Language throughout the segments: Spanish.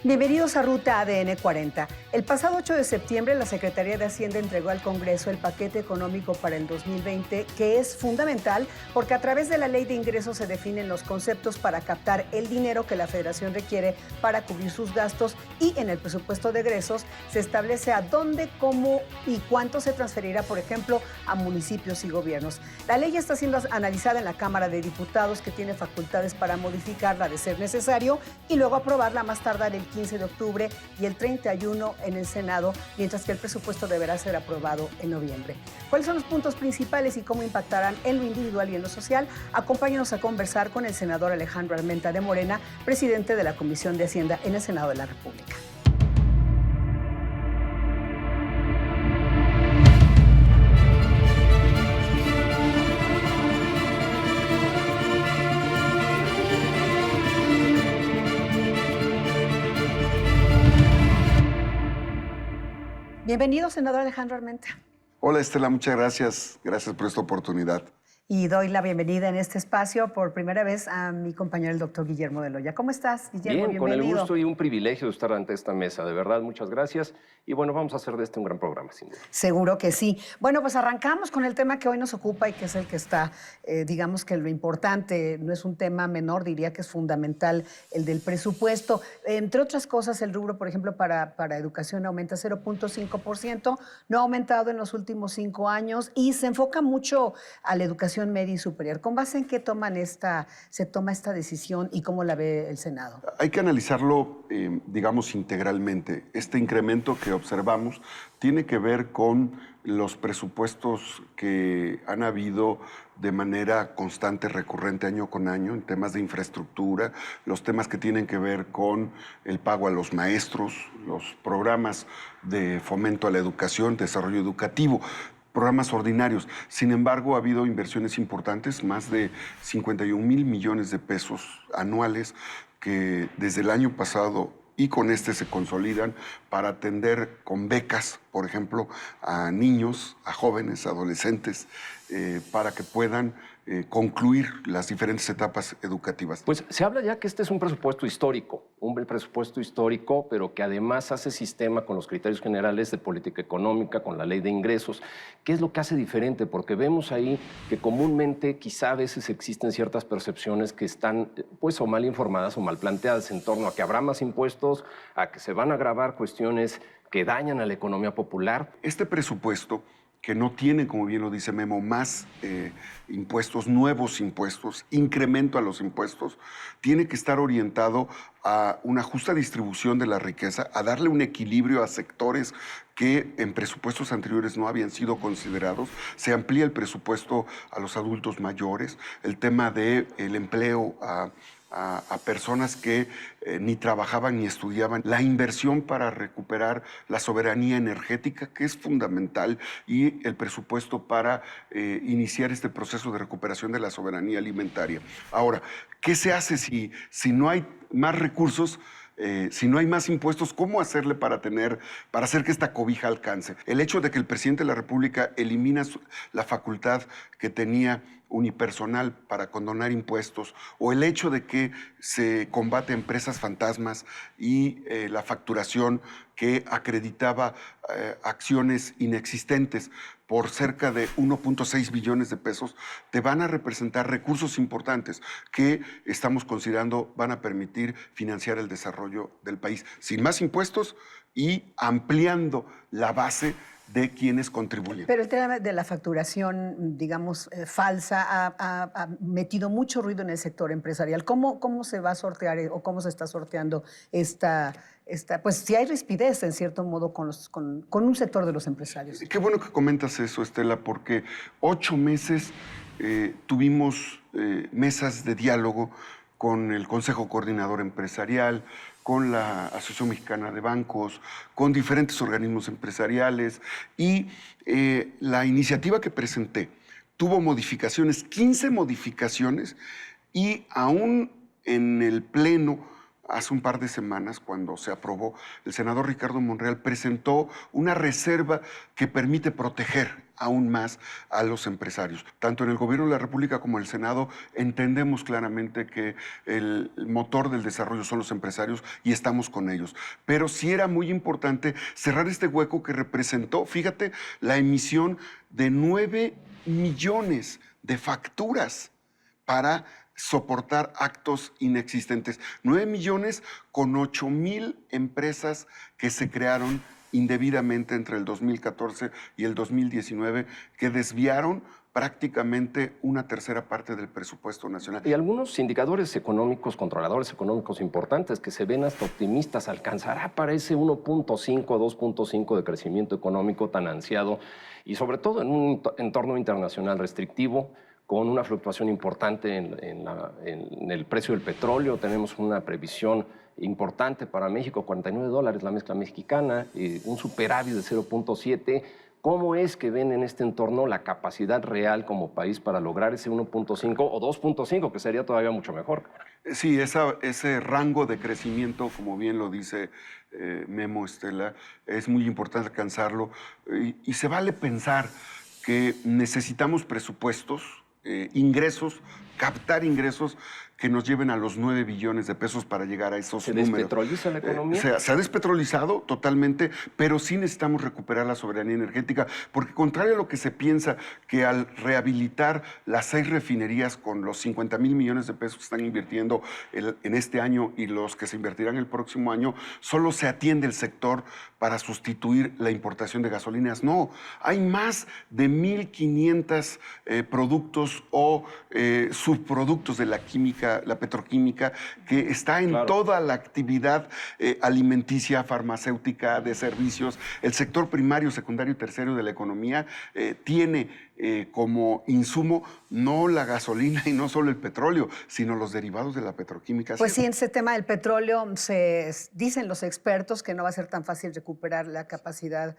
Bienvenidos a Ruta ADN 40. El pasado 8 de septiembre, la Secretaría de Hacienda entregó al Congreso el paquete económico para el 2020, que es fundamental porque a través de la Ley de Ingresos se definen los conceptos para captar el dinero que la Federación requiere para cubrir sus gastos, y en el presupuesto de egresos se establece a dónde, cómo y cuánto se transferirá, por ejemplo, a municipios y gobiernos. La ley está siendo analizada en la Cámara de Diputados, que tiene facultades para modificarla de ser necesario y luego aprobarla más tardar el 15 de octubre y el 31 en el Senado, mientras que el presupuesto deberá ser aprobado en noviembre. ¿Cuáles son los puntos principales y cómo impactarán en lo individual y en lo social? Acompáñanos a conversar con el senador Alejandro Armenta de Morena, presidente de la Comisión de Hacienda en el Senado de la República. Bienvenido, senador Alejandro Armenta. Hola, Estela, muchas gracias. Gracias por esta oportunidad. Y doy la bienvenida en este espacio por primera vez a mi compañero, el doctor Guillermo de Loya. ¿Cómo estás, Guillermo? Bien, con el gusto y un privilegio de estar ante esta mesa. De verdad, muchas gracias. Y bueno, vamos a hacer de este un gran programa, sin duda. Seguro que sí. Bueno, pues arrancamos con el tema que hoy nos ocupa y que es el que está, digamos que lo importante, no es un tema menor, diría que es fundamental, el del presupuesto. Entre otras cosas, el rubro, por ejemplo, para educación aumenta 0.5%, no ha aumentado en los últimos 5 años y se enfoca mucho a la educación media y superior. ¿Con base en qué se toma esta decisión y cómo la ve el Senado? Hay que analizarlo, digamos, integralmente. Este incremento que observamos tiene que ver con los presupuestos que han habido de manera constante, recurrente, año con año, en temas de infraestructura, los temas que tienen que ver con el pago a los maestros, los programas de fomento a la educación, desarrollo educativo, programas ordinarios. Sin embargo, ha habido inversiones importantes, más de 51,000 millones de pesos anuales, que desde el año pasado y con este se consolidan para atender con becas, por ejemplo, a niños, a jóvenes, adolescentes, para que puedan concluir las diferentes etapas educativas. Pues se habla ya que este es un presupuesto histórico, pero que además hace sistema con los criterios generales de política económica, con la ley de ingresos. ¿Qué es lo que hace diferente? Porque vemos ahí que comúnmente quizá a veces existen ciertas percepciones que están pues o mal informadas o mal planteadas en torno a que habrá más impuestos, a que se van a agravar cuestiones que dañan a la economía popular. Este presupuesto, que no tiene, como bien lo dice Memo, más impuestos, nuevos impuestos, incremento a los impuestos, tiene que estar orientado a una justa distribución de la riqueza, a darle un equilibrio a sectores que en presupuestos anteriores no habían sido considerados. Se amplía el presupuesto a los adultos mayores, el tema del empleo a personas que ni trabajaban ni estudiaban, la inversión para recuperar la soberanía energética, que es fundamental, y el presupuesto para iniciar este proceso de recuperación de la soberanía alimentaria. Ahora, ¿qué se hace si no hay más recursos? Si no hay más impuestos, ¿cómo hacerle para hacer que esta cobija alcance? El hecho de que el presidente de la República elimina la facultad que tenía unipersonal para condonar impuestos, o el hecho de que se combate empresas fantasmas y la facturación que acreditaba acciones inexistentes por cerca de 1.6 billones de pesos, te van a representar recursos importantes que estamos considerando van a permitir financiar el desarrollo del país, sin más impuestos y ampliando la base de quienes contribuyen. Pero el tema de la facturación, digamos, falsa, ha metido mucho ruido en el sector empresarial. ¿Cómo se va a sortear o cómo se está sorteando pues si hay rispidez, en cierto modo, con un sector de los empresarios? Qué bueno que comentas eso, Estela, porque 8 meses tuvimos mesas de diálogo con el Consejo Coordinador Empresarial, con la Asociación Mexicana de Bancos, con diferentes organismos empresariales, y la iniciativa que presenté tuvo modificaciones, 15 modificaciones, y aún en el Pleno hace un par de semanas, cuando se aprobó, el senador Ricardo Monreal presentó una reserva que permite proteger aún más a los empresarios. Tanto en el gobierno de la República como en el Senado entendemos claramente que el motor del desarrollo son los empresarios y estamos con ellos. Pero sí era muy importante cerrar este hueco que representó, fíjate, la emisión de 9 millones de facturas para soportar actos inexistentes. 9 millones con 8,000 empresas que se crearon indebidamente entre el 2014 y el 2019, que desviaron prácticamente una tercera parte del presupuesto nacional. Y algunos indicadores económicos, controladores económicos importantes que se ven hasta optimistas, ¿alcanzará para ese 1.5 a 2.5 de crecimiento económico tan ansiado y sobre todo en un entorno internacional restrictivo, con una fluctuación importante en el precio del petróleo? Tenemos una previsión importante para México, $49 la mezcla mexicana, un superávit de 0.7. ¿Cómo es que ven en este entorno la capacidad real como país para lograr ese 1.5 o 2.5, que sería todavía mucho mejor? Sí, ese rango de crecimiento, como bien lo dice Memo, Estela, es muy importante alcanzarlo. Y se vale pensar que necesitamos presupuestos, ingresos, captar ingresos que nos lleven a los 9 billones de pesos para llegar a esos números. ¿Se despetroliza la economía? Se ha despetrolizado totalmente, pero sí necesitamos recuperar la soberanía energética, porque contrario a lo que se piensa, que al rehabilitar las 6 refinerías con los 50,000 millones de pesos que están invirtiendo en este año y los que se invertirán el próximo año, solo se atiende el sector para sustituir la importación de gasolinas. No, hay más de 1,500 productos o subproductos de la química, la petroquímica, que está en toda la actividad alimenticia, farmacéutica, de servicios. El sector primario, secundario y terciario de la economía tiene como insumo no la gasolina y no solo el petróleo, sino los derivados de la petroquímica. Pues sí, en ese tema del petróleo dicen los expertos que no va a ser tan fácil recuperar la capacidad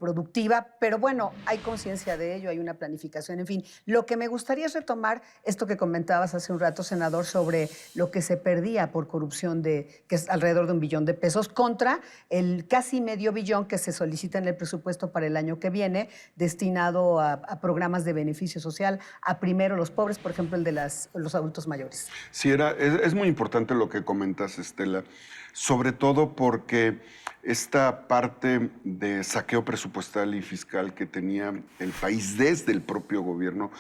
productiva, pero bueno, hay conciencia de ello, hay una planificación, en fin. Lo que me gustaría es retomar esto que comentabas hace un rato, senador, sobre lo que se perdía por corrupción, que es alrededor de $1 billón, contra el casi medio billón que se solicita en el presupuesto para el año que viene, destinado a programas de beneficio social, a primero los pobres, por ejemplo, el de los adultos mayores. Sí, es muy importante lo que comentas, Estela, sobre todo porque esta parte de saqueo presupuestal y fiscal que tenía el país desde el propio gobierno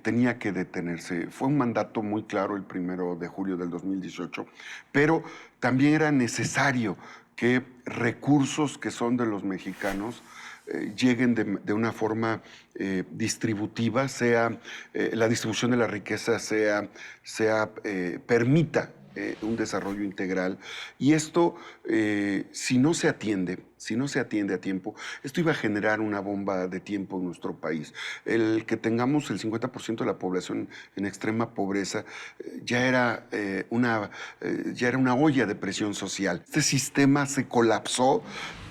tenía que detenerse. Fue un mandato muy claro el 1 de julio del 2018, pero también era necesario que recursos que son de los mexicanos lleguen de una forma distributiva, sea la distribución de la riqueza permita un desarrollo integral. Y esto, si no se atiende a tiempo, esto iba a generar una bomba de tiempo en nuestro país. El que tengamos el 50% de la población en extrema pobreza ya era una olla de presión social. Este sistema se colapsó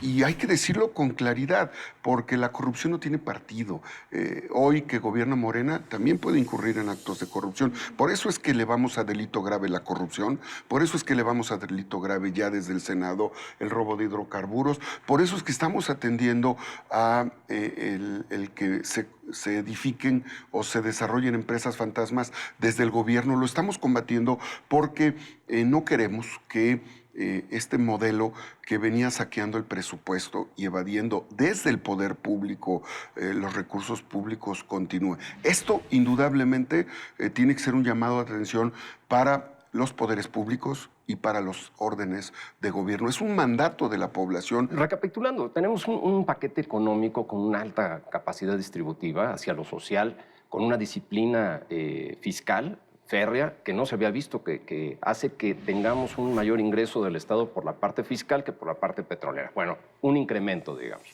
y hay que decirlo con claridad, porque la corrupción no tiene partido. Hoy que gobierna Morena también puede incurrir en actos de corrupción. Por eso es que le vamos a delito grave la corrupción, por eso es que le vamos a delito grave ya desde el Senado el robo de hidrocarburos, por eso es que estamos atendiendo a el que se edifiquen o se desarrollen empresas fantasmas desde el gobierno. Lo estamos combatiendo porque no queremos que este modelo que venía saqueando el presupuesto y evadiendo desde el poder público los recursos públicos continúe. Esto indudablemente tiene que ser un llamado de atención para los poderes públicos y para los órdenes de gobierno. Es un mandato de la población. Recapitulando, tenemos un paquete económico con una alta capacidad distributiva hacia lo social, con una disciplina fiscal férrea que no se había visto, que hace que tengamos un mayor ingreso del Estado por la parte fiscal que por la parte petrolera. Bueno, un incremento, digamos.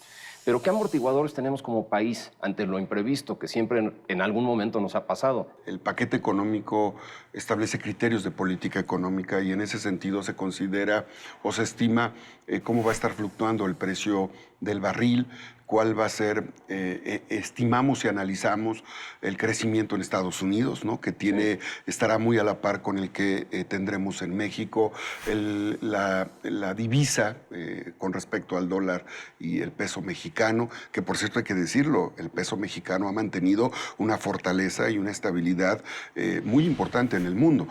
Pero ¿qué amortiguadores tenemos como país ante lo imprevisto que siempre en algún momento nos ha pasado? El paquete económico establece criterios de política económica y en ese sentido se considera o se estima cómo va a estar fluctuando el precio del barril, cuál va a ser, estimamos y analizamos el crecimiento en Estados Unidos, ¿no? Que estará muy a la par con el que tendremos en México, la divisa con respecto al dólar y el peso mexicano, que por cierto hay que decirlo, el peso mexicano ha mantenido una fortaleza y una estabilidad muy importante en el mundo.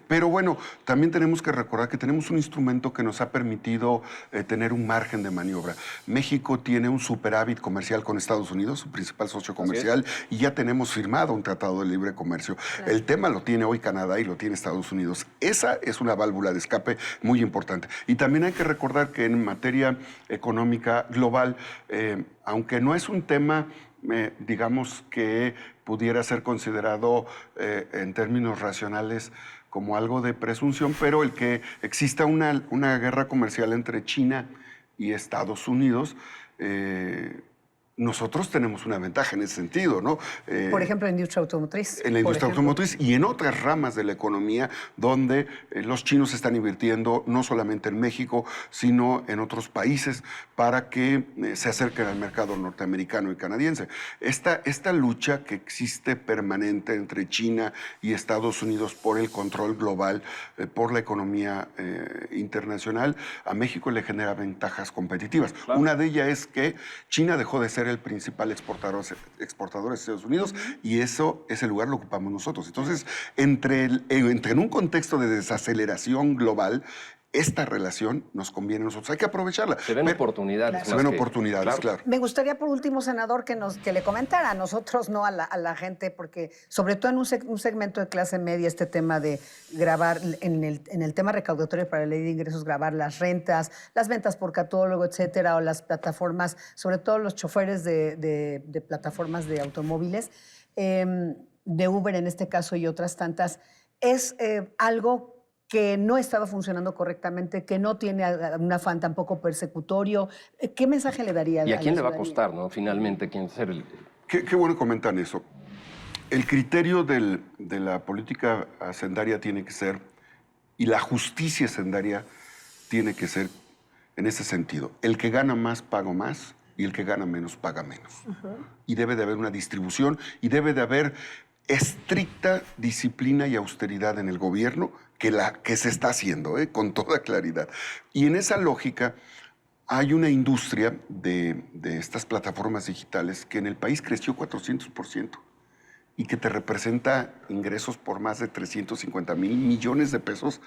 Pero bueno, también tenemos que recordar que tenemos un instrumento que nos ha permitido tener un margen de maniobra. México tiene un superávit comercial con Estados Unidos, su principal socio comercial, y ya tenemos firmado un tratado de libre comercio. Claro. El tema lo tiene hoy Canadá y lo tiene Estados Unidos. Esa es una válvula de escape muy importante. Y también hay que recordar que en materia económica global, aunque no es un tema, digamos, que pudiera ser considerado en términos racionales como algo de presunción, pero el que exista una guerra comercial entre China y Estados Unidos, nosotros tenemos una ventaja en ese sentido, ¿no? Por ejemplo, en la industria automotriz. En la industria automotriz y en otras ramas de la economía donde los chinos están invirtiendo no solamente en México, sino en otros países para que se acerquen al mercado norteamericano y canadiense. Esta lucha que existe permanente entre China y Estados Unidos por el control global, por la economía internacional, a México le genera ventajas competitivas. Claro. Una de ellas es que China dejó de ser el principal exportador de Estados Unidos y ese lugar lo ocupamos nosotros. Entonces, en un contexto de desaceleración global, esta relación nos conviene a nosotros. Hay que aprovecharla. Se ven oportunidades. Se ven oportunidades, claro. Me gustaría, por último, senador, que le comentara a nosotros, no a la gente, porque sobre todo en un segmento de clase media, este tema de grabar, en el tema recaudatorio para la ley de ingresos, grabar las rentas, las ventas por catálogo, etcétera, o las plataformas, sobre todo los choferes de plataformas de automóviles, de Uber en este caso y otras tantas, es algo que no estaba funcionando correctamente, que no tiene un afán tampoco persecutorio. ¿Qué mensaje le daría a la ¿Y a quién le va a costar, no? Finalmente, ¿quién ser el...? Qué bueno comentan eso. El criterio de la política hacendaria tiene que ser, y la justicia hacendaria tiene que ser en ese sentido. El que gana más, paga más, y el que gana menos, paga menos. Y debe de haber una distribución, y debe de haber estricta disciplina y austeridad en el gobierno que se está haciendo, con toda claridad. Y en esa lógica hay una industria de estas plataformas digitales que en el país creció 400% y que te representa ingresos por más de 350,000 millones de pesos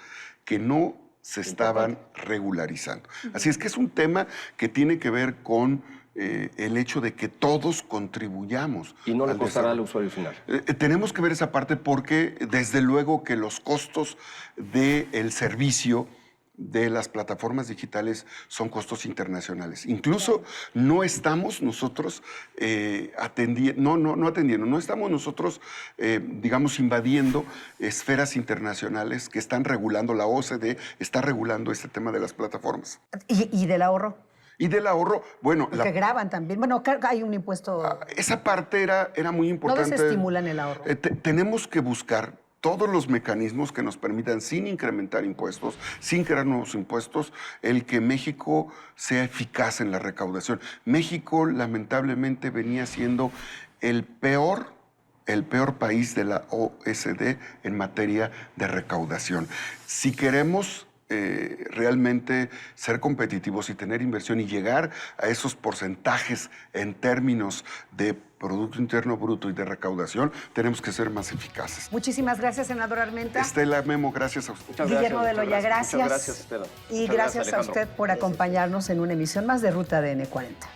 que no se estaban regularizando. Así es que es un tema que tiene que ver con el hecho de que todos contribuyamos. Y no le costará al usuario final. Tenemos que ver esa parte porque desde luego que los costos del servicio de las plataformas digitales son costos internacionales. Incluso no estamos nosotros no estamos nosotros, digamos, invadiendo esferas internacionales que están regulando, la OCDE está regulando este tema de las plataformas. ¿Y del ahorro? Y del ahorro, bueno... Que graban también. Bueno, hay un impuesto... Esa parte era muy importante. No desestimulan el ahorro. Tenemos que buscar todos los mecanismos que nos permitan, sin incrementar impuestos, sin crear nuevos impuestos, el que México sea eficaz en la recaudación. México, lamentablemente, venía siendo el peor país de la OCDE en materia de recaudación. Si queremos realmente ser competitivos y tener inversión y llegar a esos porcentajes en términos de Producto Interno Bruto y de recaudación, tenemos que ser más eficaces. Muchísimas gracias, senador Armenta. Estela Memo, gracias a usted. Muchas Guillermo de Loya, gracias. Muchas gracias, Estela. Y gracias a usted por acompañarnos en una emisión más de Ruta ADN 40.